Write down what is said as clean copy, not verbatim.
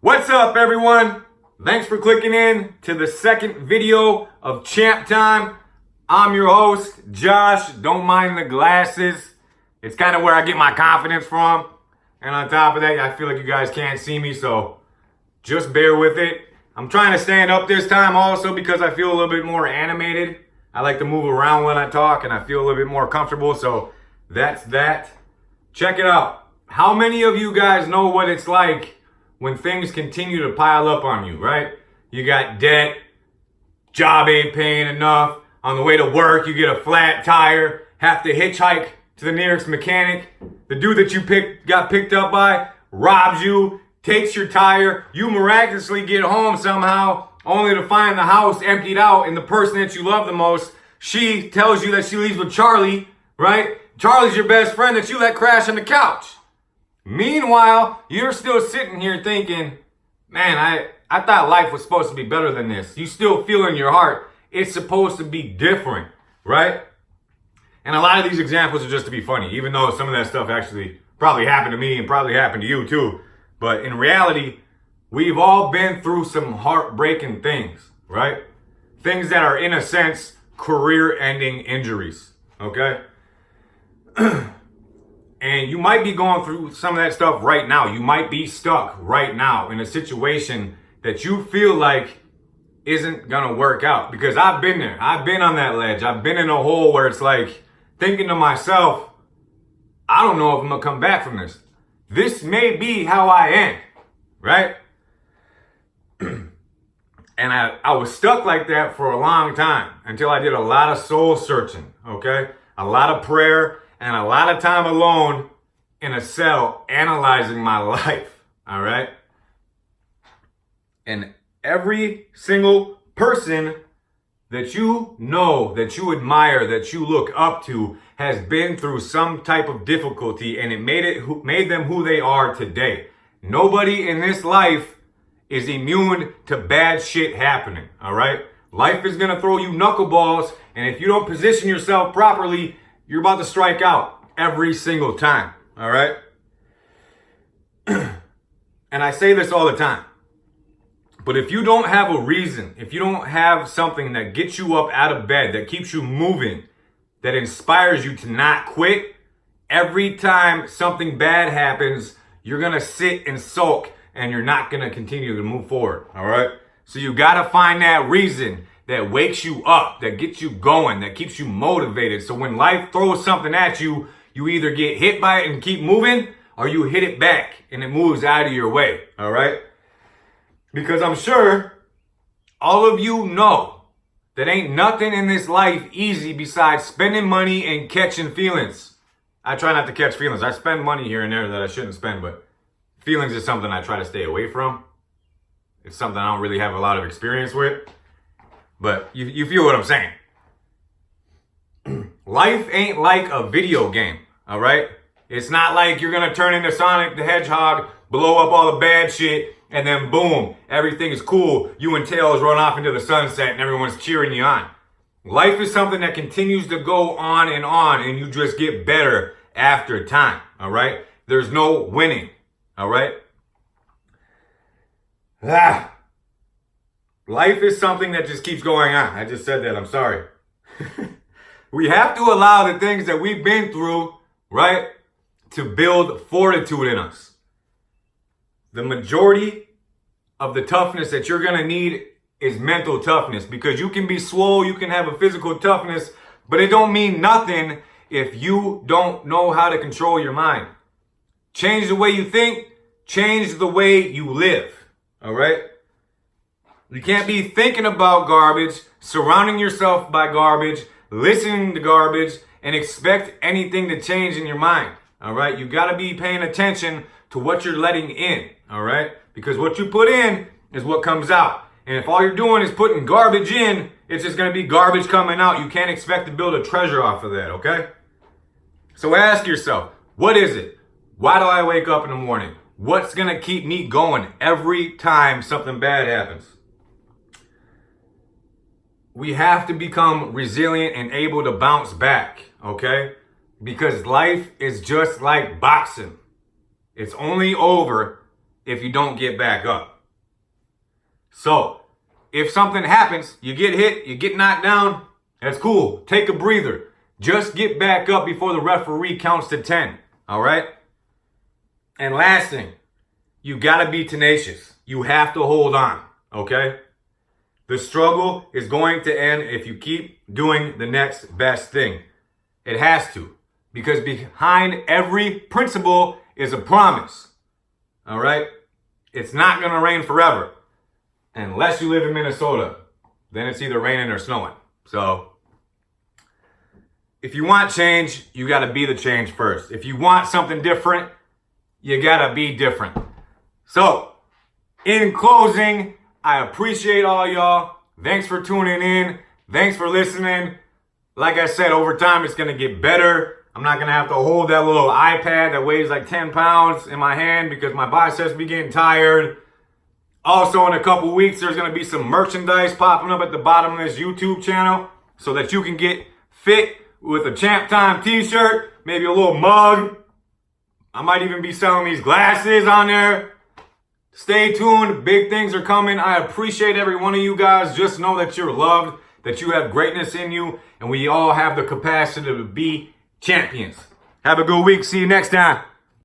What's up, everyone? Thanks for clicking in to the second video of Champ Time. I'm your host, Josh. Don't mind the glasses. It's kind of where I get my confidence from. And on top of that, I feel like you guys can't see me, so just bear with it. I'm trying to stand up this time also because I feel a little bit more animated. I like to move around when I talk and I feel a little bit more comfortable, so that's that. Check it out. How many of you guys know what it's like when things continue to pile up on you, right? You got debt, job ain't paying enough, on the way to work you get a flat tire, have to hitchhike to the nearest mechanic, the dude that you got picked up by robs you, takes your tire, you miraculously get home somehow, only to find the house emptied out and the person that you love the most, she tells you that she leaves with Charlie, right? Charlie's your best friend that you let crash on the couch. Meanwhile, you're still sitting here thinking, man, I thought life was supposed to be better than this. You still feel in your heart it's supposed to be different, right? And a lot of these examples are just to be funny, even though some of that stuff actually probably happened to me and probably happened to you too. But in reality, we've all been through some heartbreaking things, right? Things that are, in a sense, career-ending injuries, okay? And you might be going through some of that stuff right now. You might be stuck right now in a situation that you feel like isn't gonna work out. Because I've been there. I've been on that ledge. I've been in a hole where it's like thinking to myself, I don't know if I'm gonna come back from this. This may be how I end, right? And I was stuck like that for a long time until I did a lot of soul searching, okay? A lot of prayer and a lot of time alone in a cell analyzing my life, all right? And every single person that you know, that you admire, that you look up to has been through some type of difficulty, and it made them who they are today. Nobody in this life is immune to bad shit happening, all right? Life is gonna throw you knuckleballs, and if you don't position yourself properly, you're about to strike out every single time, all right? And I say this all the time, but if you don't have a reason, if you don't have something that gets you up out of bed, that keeps you moving, that inspires you to not quit, every time something bad happens, you're gonna sit and sulk and you're not gonna continue to move forward, all right? So you gotta find that reason that wakes you up, that gets you going, that keeps you motivated. So when life throws something at you, you either get hit by it and keep moving, or you hit it back and it moves out of your way, all right? Because I'm sure all of you know that ain't nothing in this life easy besides spending money and catching feelings. I try not to catch feelings. I spend money here and there that I shouldn't spend, but feelings is something I try to stay away from. It's something I don't really have a lot of experience with. But you feel what I'm saying. Life ain't like a video game, all right? It's not like you're gonna turn into Sonic the Hedgehog, blow up all the bad shit, and then boom, everything is cool. You and Tails run off into the sunset and everyone's cheering you on. Life is something that continues to go on, and you just get better after time, all right? There's no winning, all right? Life is something that just keeps going on. I just said that, I'm sorry. We have to allow the things that we've been through, right, to build fortitude in us. The majority of the toughness that you're gonna need is mental toughness, because you can be swole, you can have a physical toughness, but it don't mean nothing if you don't know how to control your mind. Change the way you think, change the way you live, all right? You can't be thinking about garbage, surrounding yourself by garbage, listening to garbage, and expect anything to change in your mind, all right? You gotta be paying attention to what you're letting in, all right? Because what you put in is what comes out. And if all you're doing is putting garbage in, it's just gonna be garbage coming out. You can't expect to build a treasure off of that, okay? So ask yourself, what is it? Why do I wake up in the morning? What's gonna keep me going every time something bad happens? We have to become resilient and able to bounce back, okay? Because life is just like boxing. It's only over if you don't get back up. So, if something happens, you get hit, you get knocked down, that's cool. Take a breather. Just get back up before the referee counts to 10. All right? And last thing, you gotta be tenacious. You have to hold on. Okay? The struggle is going to end if you keep doing the next best thing. It has to. Because behind every principle is a promise. All right? It's not going to rain forever. Unless you live in Minnesota. Then it's either raining or snowing. So, if you want change, you got to be the change first. If you want something different, you got to be different. So, in closing, I appreciate all y'all. Thanks for tuning in. Thanks for listening. Like I said, over time, it's going to get better. I'm not going to have to hold that little iPad that weighs like 10 pounds in my hand because my biceps be getting tired. Also, in a couple weeks, there's going to be some merchandise popping up at the bottom of this YouTube channel so that you can get fit with a Champ Time t-shirt, maybe a little mug. I might even be selling these glasses on there. Stay tuned. Big things are coming. I appreciate every one of you guys. Just know that you're loved, that you have greatness in you, and we all have the capacity to be champions. Have a good week. See you next time.